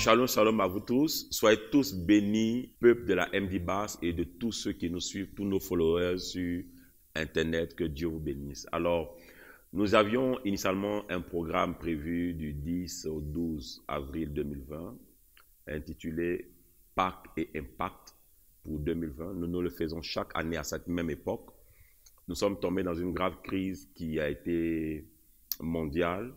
shalom, shalom à vous tous. Soyez tous bénis, peuple de la MD Basse et de tous ceux qui nous suivent, tous nos followers sur Internet. Que Dieu vous bénisse. Alors, nous avions initialement un programme prévu du 10 au 12 avril 2020, intitulé Pâques et Impact pour 2020. Nous le faisons chaque année à cette même époque. Nous sommes tombés dans une grave crise qui a été mondiale,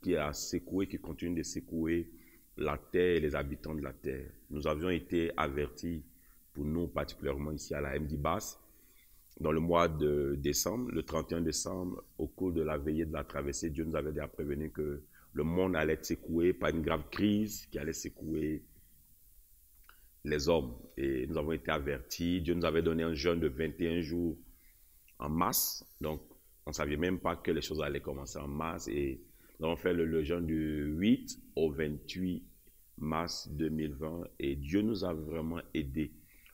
qui a secoué, qui continue de secouer la terre et les habitants de la terre. Nous avions été avertis, pour nous particulièrement ici à la MD Basse, dans le mois de décembre, le 31 décembre, au cours de la veillée de la traversée, Dieu nous avait déjà prévenu que le monde allait être secoué par une grave crise qui allait secouer les hommes. Et nous avons été avertis. Dieu nous avait donné un jeûne de 21 jours en mars. Donc, on ne savait même pas que les choses allaient commencer en mars. Et nous avons fait le jeûne du 8 au 28 mars 2020. Et Dieu nous a vraiment aidés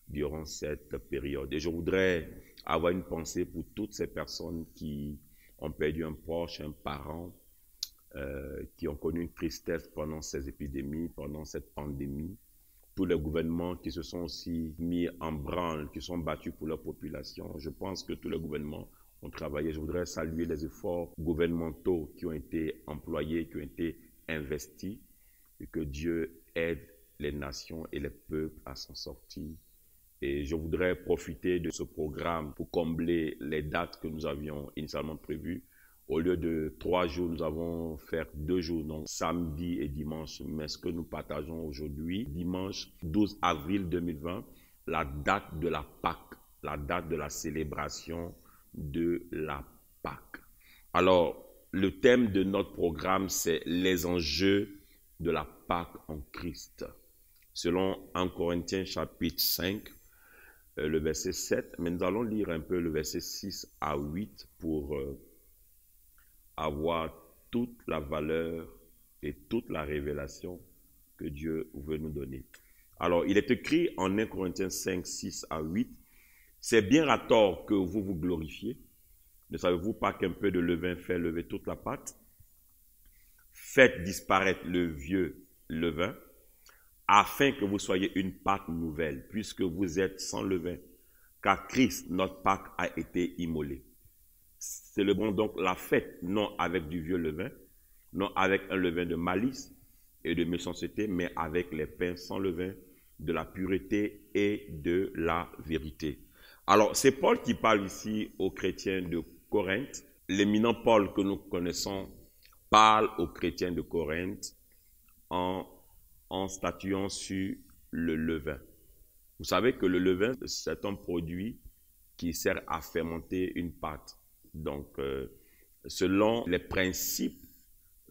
durant cette période. Et je voudrais avoir une pensée pour toutes ces personnes qui ont perdu un proche, un parent, qui ont connu une tristesse pendant ces épidémies, pendant cette pandémie. Tous les gouvernements qui se sont aussi mis en branle, qui sont battus pour leur population. Je pense que tous les gouvernements ont travaillé. Je voudrais saluer les efforts gouvernementaux qui ont été employés, qui ont été investis, et que Dieu aide les nations et les peuples à s'en sortir. Et je voudrais profiter de ce programme pour combler les dates que nous avions initialement prévues. Au lieu de 3 jours, nous avons fait 2 jours, donc samedi et dimanche. Mais ce que nous partageons aujourd'hui, dimanche 12 avril 2020, la date de la Pâque, la date de la célébration de la Pâque. Alors, le thème de notre programme, c'est les enjeux de la Pâque en Christ. Selon 1 Corinthiens chapitre 5, le verset 7, mais nous allons lire un peu le verset 6 à 8 pour avoir toute la valeur et toute la révélation que Dieu veut nous donner. Alors, il est écrit en 1 Corinthiens 5, 6 à 8, « C'est bien à tort que vous vous glorifiez. Ne savez-vous pas qu'un peu de levain fait lever toute la pâte? Faites disparaître le vieux levain, afin que vous soyez une pâte nouvelle, puisque vous êtes sans levain, car Christ, notre Pâque, a été immolé. Célébrons donc la fête, non avec du vieux levain, non avec un levain de malice et de méchanceté, mais avec les pains sans levain, de la pureté et de la vérité. » Alors, c'est Paul qui parle ici aux chrétiens de Corinthe. L'éminent Paul que nous connaissons parle aux chrétiens de Corinthe en statuant sur le levain. Vous savez que le levain, c'est un produit qui sert à fermenter une pâte. Donc, selon les principes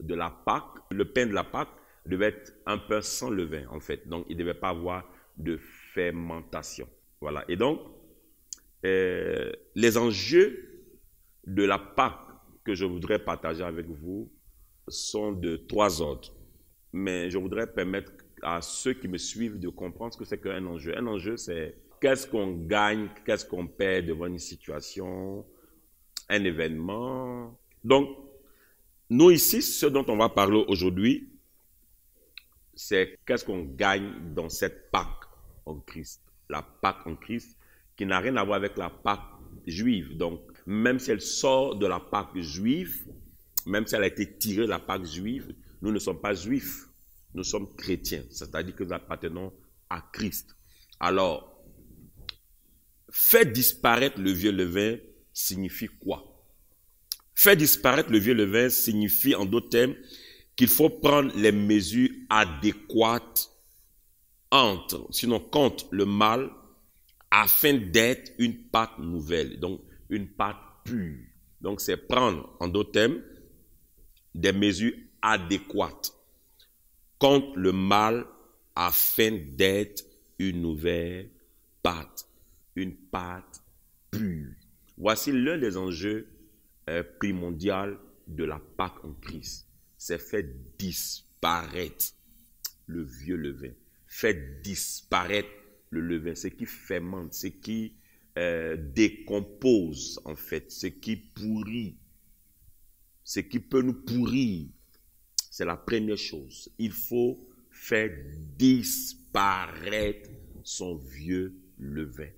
de la Pâque, le pain de la Pâque devait être un pain sans levain, en fait. Donc, il ne devait pas avoir de fermentation. Voilà. Et donc, les enjeux de la Pâque que je voudrais partager avec vous sont de 3 ordres. Mais je voudrais permettre à ceux qui me suivent de comprendre ce que c'est qu'un enjeu. Un enjeu, c'est qu'est-ce qu'on gagne, qu'est-ce qu'on perd devant une situation, un événement. Donc, nous ici, ce dont on va parler aujourd'hui, c'est qu'est-ce qu'on gagne dans cette Pâque en Christ. La Pâque en Christ qui n'a rien à voir avec la Pâque juive. Donc, même si elle sort de la Pâque juive, même si elle a été tirée de la Pâque juive, nous ne sommes pas juifs, nous sommes chrétiens, c'est-à-dire que nous appartenons à Christ. Alors, faire disparaître le vieux levain signifie quoi? Faire disparaître le vieux levain signifie, en d'autres termes, qu'il faut prendre les mesures adéquates contre le mal, afin d'être une pâte nouvelle, donc une pâte pure. Donc, c'est prendre, en d'autres termes, des mesures adéquates contre le mal afin d'être une nouvelle pâte, une pâte pure. Voici l'un des enjeux primordiaux de la Pâque en Christ. C'est faire disparaître le vieux levain. Faire disparaître le levain, ce qui fermente, ce qui décompose en fait, ce qui pourrit, ce qui peut nous pourrir. C'est la première chose. Il faut fait disparaître son vieux levain.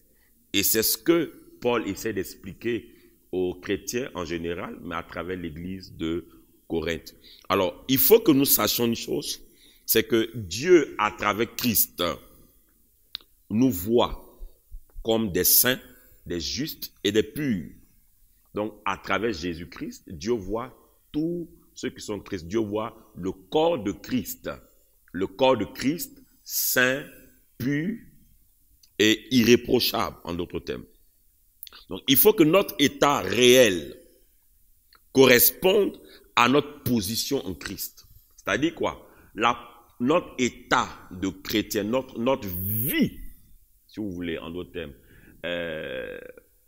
Et c'est ce que Paul essaie d'expliquer aux chrétiens en général, mais à travers l'église de Corinthe. Alors, il faut que nous sachions une chose, c'est que Dieu, à travers Christ, nous voit comme des saints, des justes et des purs. Donc, à travers Jésus-Christ, Dieu voit tous ceux qui sont Christ. Dieu voit le corps de Christ. Le corps de Christ, saint, pur et irréprochable, en d'autres termes. Donc, il faut que notre état réel corresponde à notre position en Christ. C'est-à-dire quoi? Notre état de chrétien, notre vie, si vous voulez, en d'autres termes,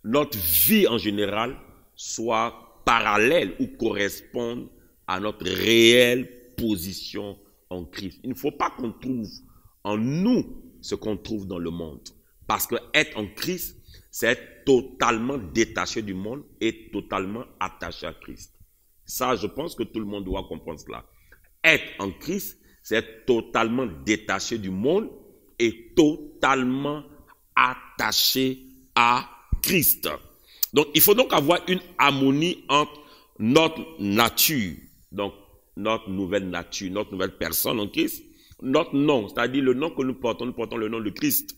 notre vie en général soit parallèle ou corresponde à notre réelle position en Christ. Il ne faut pas qu'on trouve en nous ce qu'on trouve dans le monde. Parce que être en Christ, c'est être totalement détaché du monde et totalement attaché à Christ. Ça, je pense que tout le monde doit comprendre cela. Être en Christ, c'est être totalement détaché du monde et totalement attaché à Christ. Donc, il faut donc avoir une harmonie entre notre nature, donc notre nouvelle nature, notre nouvelle personne en Christ, notre nom, c'est-à-dire le nom que nous portons le nom de Christ,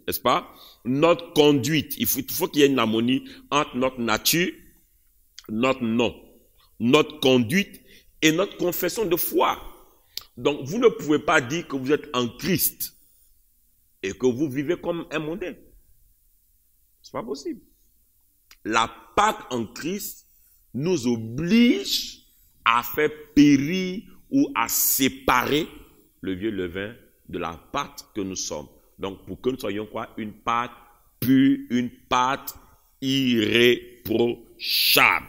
n'est-ce pas? Notre conduite, il faut qu'il y ait une harmonie entre notre nature, notre nom, notre conduite et notre confession de foi. Donc, vous ne pouvez pas dire que vous êtes en Christ et que vous vivez comme un mondain. C'est pas possible. La Pâque en Christ nous oblige à faire périr ou à séparer le vieux levain de la pâte que nous sommes. Donc, pour que nous soyons quoi? Une pâte pure, une pâte irréprochable.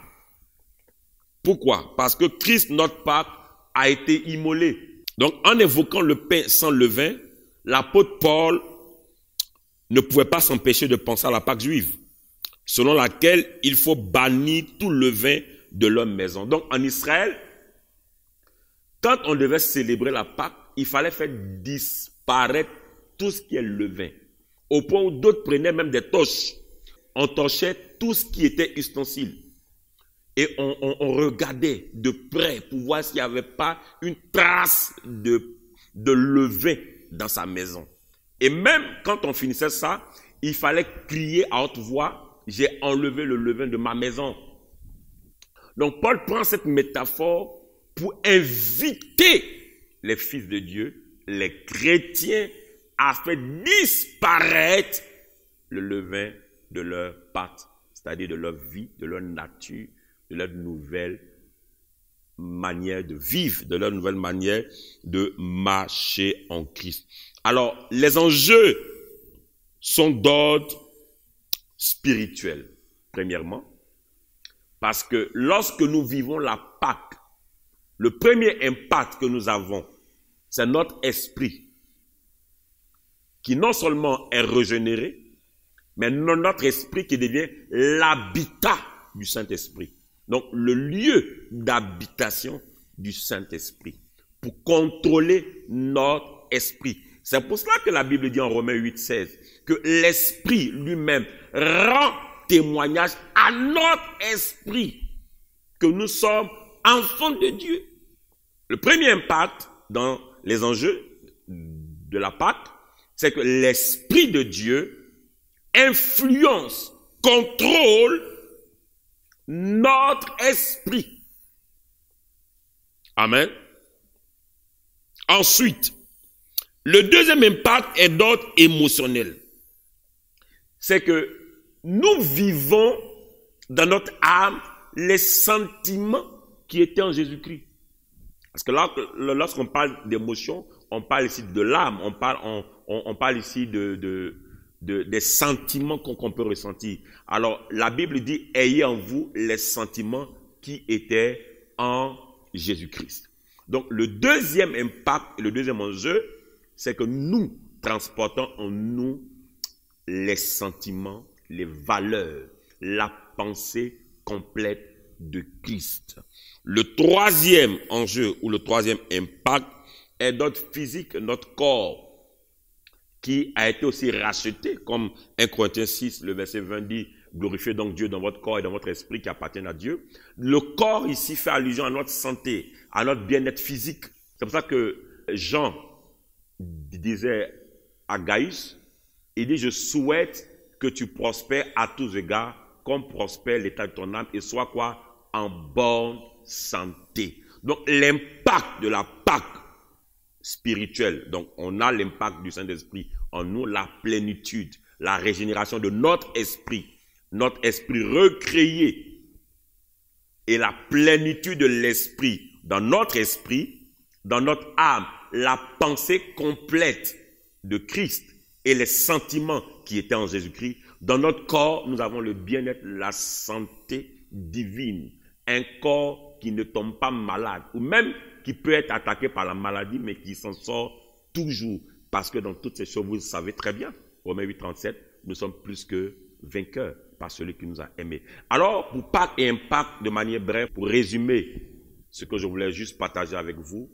Pourquoi? Parce que Christ, notre Pâque, a été immolé. Donc, en évoquant le pain sans levain, l'apôtre Paul ne pouvait pas s'empêcher de penser à la Pâque juive, selon laquelle il faut bannir tout levain de leur maison. Donc, en Israël, quand on devait célébrer la Pâque, il fallait faire disparaître tout ce qui est levain. Au point où d'autres prenaient même des torches. On torchait tout ce qui était ustensile. Et on regardait de près pour voir s'il n'y avait pas une trace de levain dans sa maison. Et même quand on finissait ça, il fallait crier à haute voix, j'ai enlevé le levain de ma maison. Donc Paul prend cette métaphore pour inviter les fils de Dieu, les chrétiens, à faire disparaître le levain de leur pâte, c'est-à-dire de leur vie, de leur nature, de leur nouvelle manière de vivre, de leur nouvelle manière de marcher en Christ. Alors, les enjeux sont d'ordre spirituel, premièrement, parce que lorsque nous vivons la Pâque, le premier impact que nous avons, c'est notre esprit, qui non seulement est régénéré, mais notre esprit qui devient l'habitat du Saint-Esprit. Donc, le lieu d'habitation du Saint-Esprit pour contrôler notre esprit. C'est pour cela que la Bible dit en Romains 8,16 que l'Esprit lui-même rend témoignage à notre esprit que nous sommes enfants de Dieu. Le premier impact dans les enjeux de la Pâque, c'est que l'Esprit de Dieu influence, contrôle notre esprit. Amen. Ensuite, le deuxième impact est d'ordre émotionnel. C'est que nous vivons dans notre âme les sentiments qui étaient en Jésus-Christ. Parce que là, lorsqu'on parle d'émotion, on parle ici de l'âme, on parle ici des sentiments qu'on peut ressentir. Alors, la Bible dit, ayez en vous les sentiments qui étaient en Jésus-Christ. Donc, le deuxième impact et le deuxième enjeu, c'est que nous transportons en nous les sentiments, les valeurs, la pensée complète de Christ. Le troisième enjeu ou le troisième impact est notre physique, notre corps, qui a été aussi racheté, comme 1 Corinthiens 6, le verset 20 dit, glorifiez donc Dieu dans votre corps et dans votre esprit qui appartiennent à Dieu. Le corps ici fait allusion à notre santé, à notre bien-être physique. C'est pour ça que Jean disait à Gaius, il dit, je souhaite que tu prospères à tous égards, comme prospère l'état de ton âme, et sois quoi? En bonne santé. Donc l'impact de la Pâque spirituelle, donc on a l'impact du Saint-Esprit en nous, la plénitude, la régénération de notre esprit recréé, et la plénitude de l'esprit, dans notre âme, la pensée complète de Christ et les sentiments qui étaient en Jésus-Christ. Dans notre corps, nous avons le bien-être, la santé divine, un corps qui ne tombe pas malade, ou même qui peut être attaqué par la maladie, mais qui s'en sort toujours, parce que dans toutes ces choses, vous le savez très bien, Romains 8, 37, nous sommes plus que vainqueurs par celui qui nous a aimés. Alors, pour Pâques et Impact, de manière brève, pour résumer ce que je voulais juste partager avec vous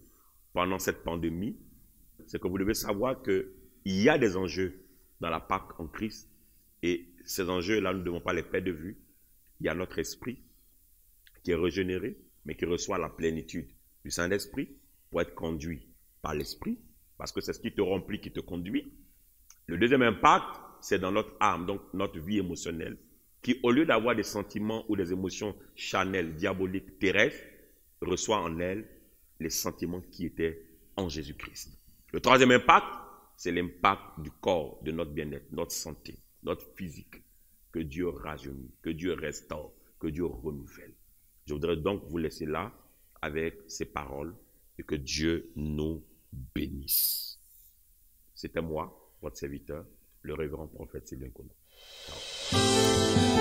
pendant cette pandémie, c'est que vous devez savoir qu'il y a des enjeux dans la Pâque en Christ, et ces enjeux-là, nous ne devons pas les perdre de vue. Il y a notre esprit qui est régénéré, mais qui reçoit la plénitude du Saint-Esprit pour être conduit par l'Esprit, parce que c'est ce qui te remplit, qui te conduit. Le deuxième impact, c'est dans notre âme, donc notre vie émotionnelle, qui au lieu d'avoir des sentiments ou des émotions charnelles, diaboliques, terrestres, reçoit en elle les sentiments qui étaient en Jésus-Christ. Le troisième impact, c'est l'impact du corps, de notre bien-être, notre santé, notre physique, que Dieu rajeunit, que Dieu restaure, que Dieu renouvelle. Je voudrais donc vous laisser là avec ces paroles et que Dieu nous bénisse. C'était moi, votre serviteur, le révérend prophète Sylvain Conon. Ciao.